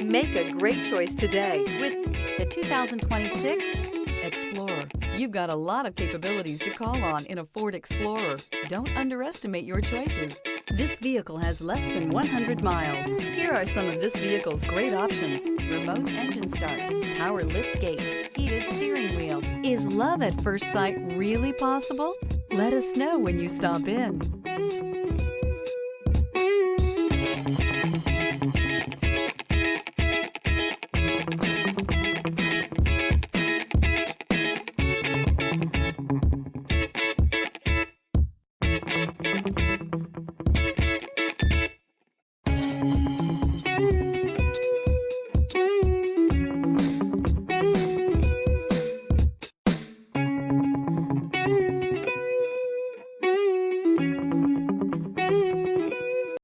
Make a great choice today with the 2026 Explorer. You've got a lot of capabilities to call on in a Ford Explorer. Don't underestimate your choices. This vehicle has less than 100 miles. Here are some of this vehicle's great options: remote engine start, power lift gate, heated steering wheel. Is love at first sight really possible? Let us know when you stop in.